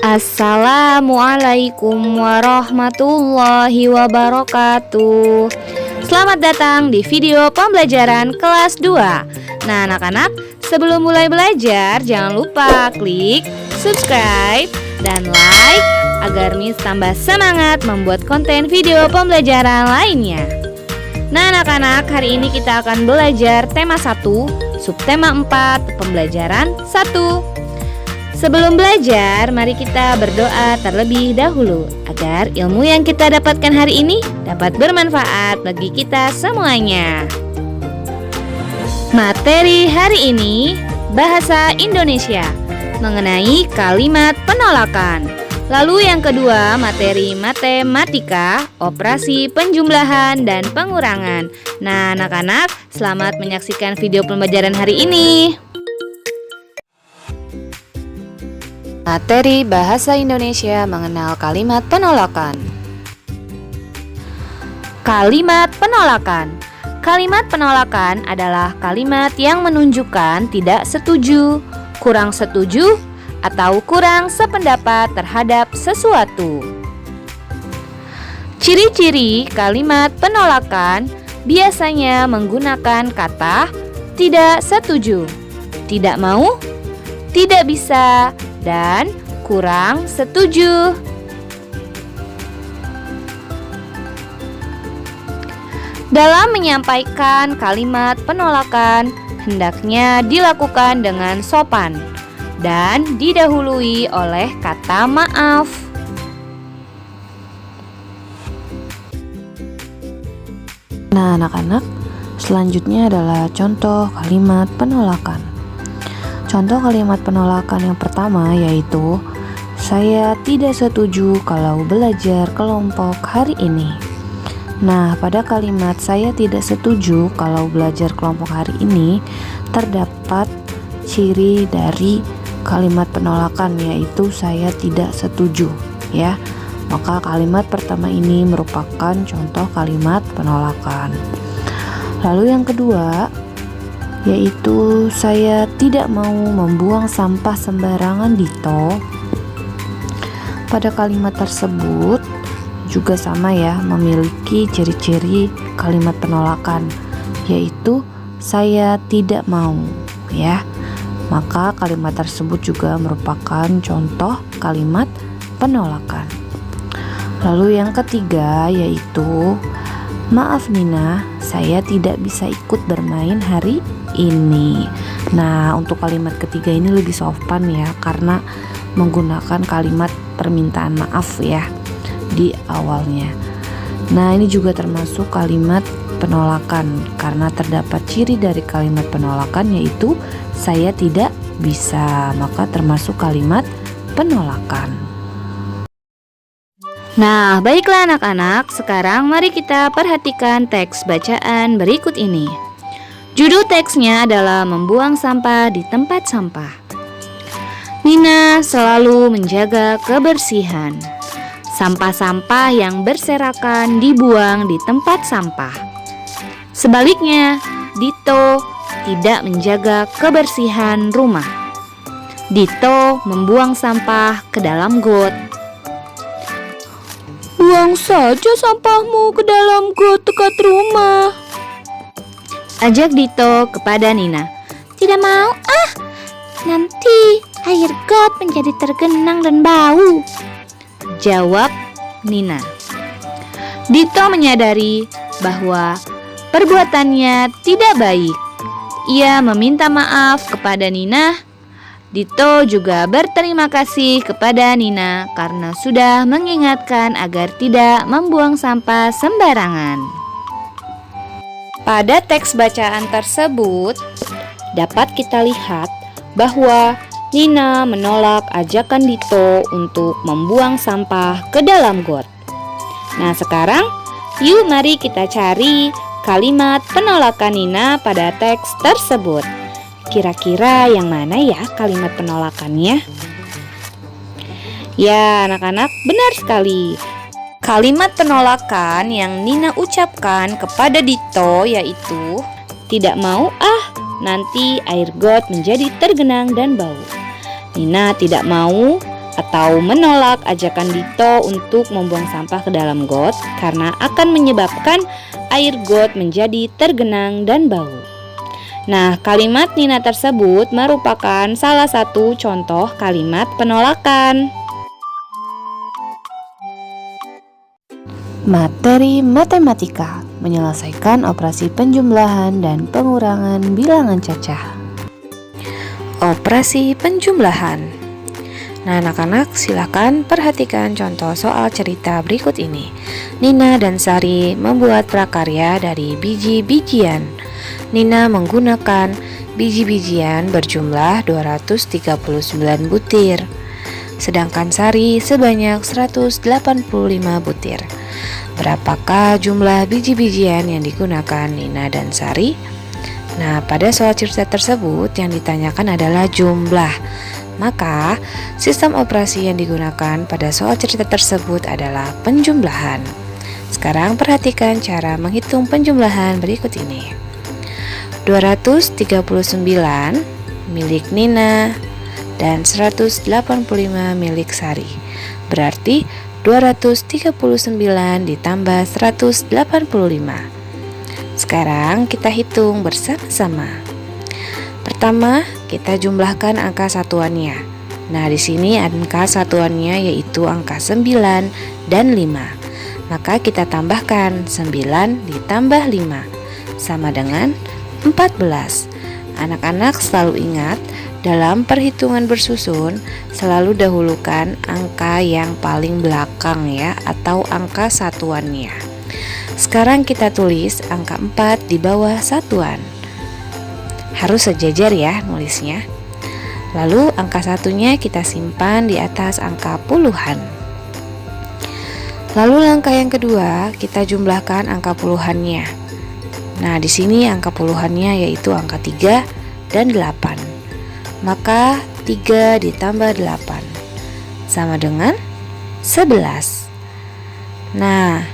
Assalamualaikum warahmatullahi wabarakatuh. Selamat datang di video pembelajaran kelas 2. Nah anak-anak, sebelum mulai belajar jangan lupa klik subscribe dan like agar Miss tambah semangat membuat konten video pembelajaran lainnya. Nah anak-anak, hari ini kita akan belajar tema 1, subtema 4, pembelajaran 1. Sebelum belajar, mari kita berdoa terlebih dahulu agar ilmu yang kita dapatkan hari ini dapat bermanfaat bagi kita semuanya. Materi hari ini, bahasa Indonesia mengenai kalimat penolakan. Lalu yang kedua, materi matematika, operasi penjumlahan dan pengurangan. Nah anak-anak, selamat menyaksikan video pembelajaran hari ini. Materi bahasa Indonesia mengenal kalimat penolakan. Kalimat penolakan. Kalimat penolakan adalah kalimat yang menunjukkan tidak setuju, kurang setuju, atau kurang sependapat terhadap sesuatu. Ciri-ciri kalimat penolakan biasanya menggunakan kata tidak setuju, tidak mau, tidak bisa, dan kurang setuju. Dalam menyampaikan kalimat penolakan, hendaknya dilakukan dengan sopan dan didahului oleh kata maaf. Nah anak-anak, selanjutnya adalah contoh kalimat penolakan. Contoh kalimat penolakan yang pertama yaitu saya tidak setuju kalau belajar kelompok hari ini. Nah, pada kalimat saya tidak setuju kalau belajar kelompok hari ini terdapat ciri dari kalimat penolakan yaitu saya tidak setuju ya. Maka kalimat pertama ini merupakan contoh kalimat penolakan. Lalu yang kedua yaitu saya tidak mau membuang sampah sembarangan Dito. Pada kalimat tersebut juga sama ya, memiliki ciri-ciri kalimat penolakan yaitu saya tidak mau ya. Maka kalimat tersebut juga merupakan contoh kalimat penolakan. Lalu yang ketiga yaitu maaf Nina, saya tidak bisa ikut bermain hari ini. Nah, untuk kalimat ketiga ini lebih sopan ya, karena menggunakan kalimat permintaan maaf ya di awalnya. Nah, ini juga termasuk kalimat penolakan karena terdapat ciri dari kalimat penolakan yaitu saya tidak bisa, maka termasuk kalimat penolakan. Nah, baiklah anak-anak, sekarang mari kita perhatikan teks bacaan berikut ini. Judul teksnya adalah membuang sampah di tempat sampah. Nina selalu menjaga kebersihan. Sampah-sampah yang berserakan dibuang di tempat sampah. Sebaliknya, Dito tidak menjaga kebersihan rumah. Dito membuang sampah ke dalam got. Buang saja sampahmu ke dalam got dekat rumah, ajak Dito kepada Nina. Tidak mau nanti air got menjadi tergenang dan bau, jawab Nina. Dito menyadari bahwa perbuatannya tidak baik. Ia meminta maaf kepada Nina. Dito juga berterima kasih kepada Nina karena sudah mengingatkan agar tidak membuang sampah sembarangan. Pada teks bacaan tersebut, dapat kita lihat bahwa Nina menolak ajakan Dito untuk membuang sampah ke dalam got. Nah sekarang, yuk mari kita cari kalimat penolakan Nina pada teks tersebut. Kira-kira yang mana ya kalimat penolakannya? Ya anak-anak, benar sekali. Kalimat penolakan yang Nina ucapkan kepada Dito yaitu tidak mau nanti air got menjadi tergenang dan bau. Nina tidak mau atau menolak ajakan Dito untuk membuang sampah ke dalam got karena akan menyebabkan air got menjadi tergenang dan bau. Nah, kalimat Nina tersebut merupakan salah satu contoh kalimat penolakan. Materi matematika, menyelesaikan operasi penjumlahan dan pengurangan bilangan cacah. Operasi penjumlahan. Nah, anak-anak silakan perhatikan contoh soal cerita berikut ini. Nina dan Sari membuat prakarya dari biji-bijian. Nina menggunakan biji-bijian berjumlah 239 butir, sedangkan Sari sebanyak 185 butir. Berapakah jumlah biji-bijian yang digunakan Nina dan Sari? Nah, pada soal cerita tersebut yang ditanyakan adalah jumlah. Maka, sistem operasi yang digunakan pada soal cerita tersebut adalah penjumlahan. Sekarang perhatikan cara menghitung penjumlahan berikut ini. 239 milik Nina dan 185 milik Sari. Berarti 239 ditambah 185. Sekarang kita hitung bersama-sama. Pertama, kita jumlahkan angka satuannya. Nah, di sini angka satuannya yaitu angka 9 dan 5. Maka kita tambahkan 9 ditambah 5 sama dengan 14. Anak-anak selalu ingat, dalam perhitungan bersusun selalu dahulukan angka yang paling belakang ya, atau angka satuannya. Sekarang kita tulis angka 4 di bawah satuan. Harus sejajar ya nulisnya. Lalu angka satunya kita simpan di atas angka puluhan. Lalu langkah yang kedua, kita jumlahkan angka puluhannya. Nah, di sini angka puluhannya yaitu angka 3 dan 8. Maka 3 ditambah 8 sama dengan 11. Nah,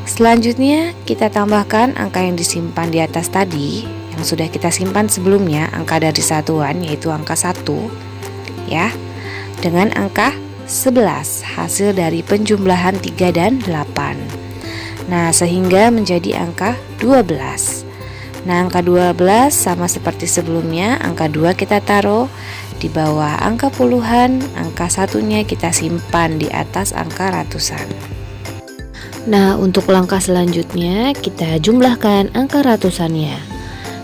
selanjutnya kita tambahkan angka yang disimpan di atas tadi, yang sudah kita simpan sebelumnya, angka dari satuan yaitu angka 1 ya, dengan angka 11 hasil dari penjumlahan 3 dan 8. Nah, sehingga menjadi angka 12. Nah, angka 12 sama seperti sebelumnya, angka 2 kita taruh di bawah angka puluhan, angka satunya kita simpan di atas angka ratusan. Nah, untuk langkah selanjutnya kita jumlahkan angka ratusannya.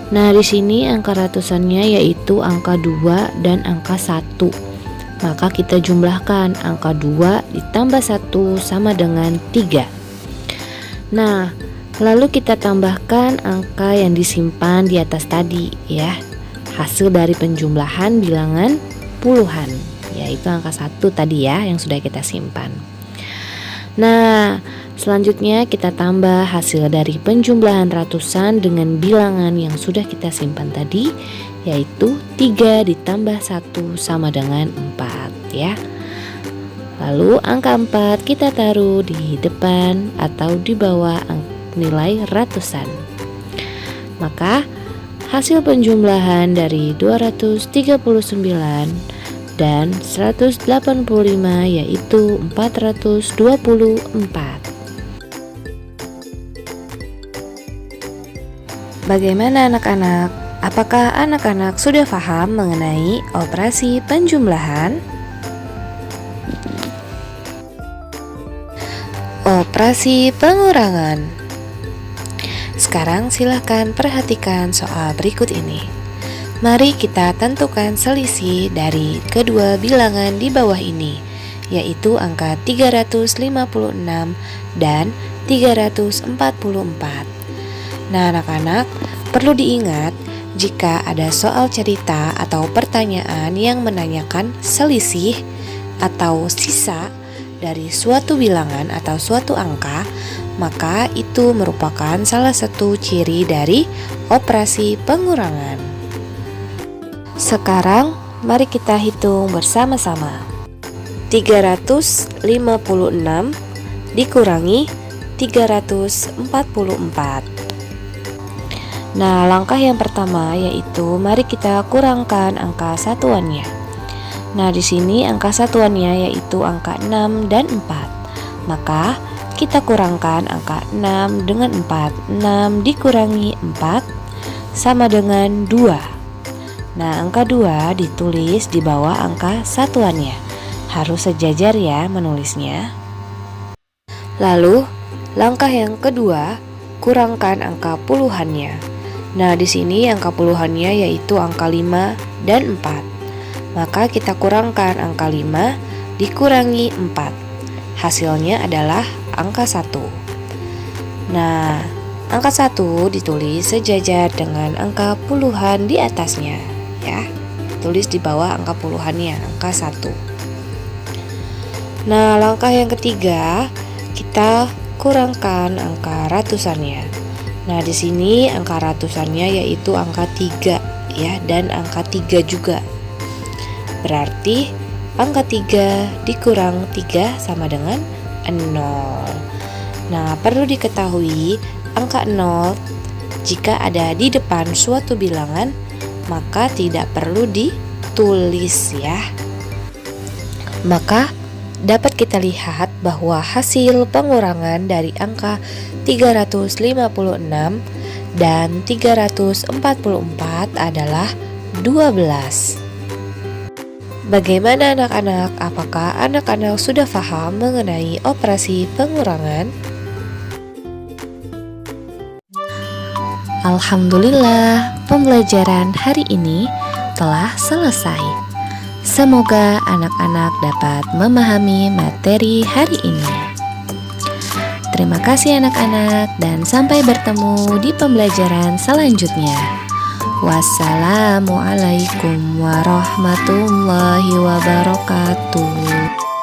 Nah, di sini angka ratusannya yaitu angka 2 dan angka 1. Maka kita jumlahkan angka 2 ditambah 1 sama dengan 3. Nah, lalu kita tambahkan angka yang disimpan di atas tadi ya, hasil dari penjumlahan bilangan puluhan, yaitu angka 1 tadi ya yang sudah kita simpan. Nah, selanjutnya kita tambah hasil dari penjumlahan ratusan dengan bilangan yang sudah kita simpan tadi, yaitu 3 ditambah 1 sama dengan 4 ya. Lalu angka 4 kita taruh di depan atau di bawah nilai ratusan. Maka hasil penjumlahan dari 239 dan 185 yaitu 424. Bagaimana anak-anak? Apakah anak-anak sudah paham mengenai operasi penjumlahan? Operasi pengurangan. Sekarang silakan perhatikan soal berikut ini. Mari kita tentukan selisih dari kedua bilangan di bawah ini, yaitu angka 356 dan 344. Nah, anak-anak, perlu diingat jika ada soal cerita atau pertanyaan yang menanyakan selisih atau sisa dari suatu bilangan atau suatu angka, maka itu merupakan salah satu ciri dari operasi pengurangan. Sekarang mari kita hitung bersama-sama. 356 dikurangi 344. Nah, langkah yang pertama yaitu mari kita kurangkan angka satuannya. Nah, di sini angka satuannya yaitu angka 6 dan 4. Maka kita kurangkan angka 6 dengan 4. 6 dikurangi 4 sama dengan 2. Nah, angka 2 ditulis di bawah angka satuannya. Harus sejajar ya menulisnya. Lalu, langkah yang kedua, kurangkan angka puluhannya. Nah, di sini angka puluhannya yaitu angka 5 dan 4. Maka kita kurangkan angka 5 dikurangi 4. Hasilnya adalah angka 1. Nah, angka 1 ditulis sejajar dengan angka puluhan di atasnya ya. Tulis di bawah angka puluhannya, angka 1. Nah, langkah yang ketiga, kita kurangkan angka ratusannya. Nah, di sini angka ratusannya yaitu angka 3 ya, dan angka 3 juga. Berarti angka 3 dikurang 3 sama dengan 0. Nah, perlu diketahui angka 0 jika ada di depan suatu bilangan maka tidak perlu ditulis ya. Maka dapat kita lihat bahwa hasil pengurangan dari angka 356 dan 344 adalah 12. Bagaimana anak-anak? Apakah anak-anak sudah paham mengenai operasi pengurangan? Alhamdulillah, pembelajaran hari ini telah selesai. Semoga anak-anak dapat memahami materi hari ini. Terima kasih anak-anak dan sampai bertemu di pembelajaran selanjutnya. Wassalamualaikum warahmatullahi wabarakatuh.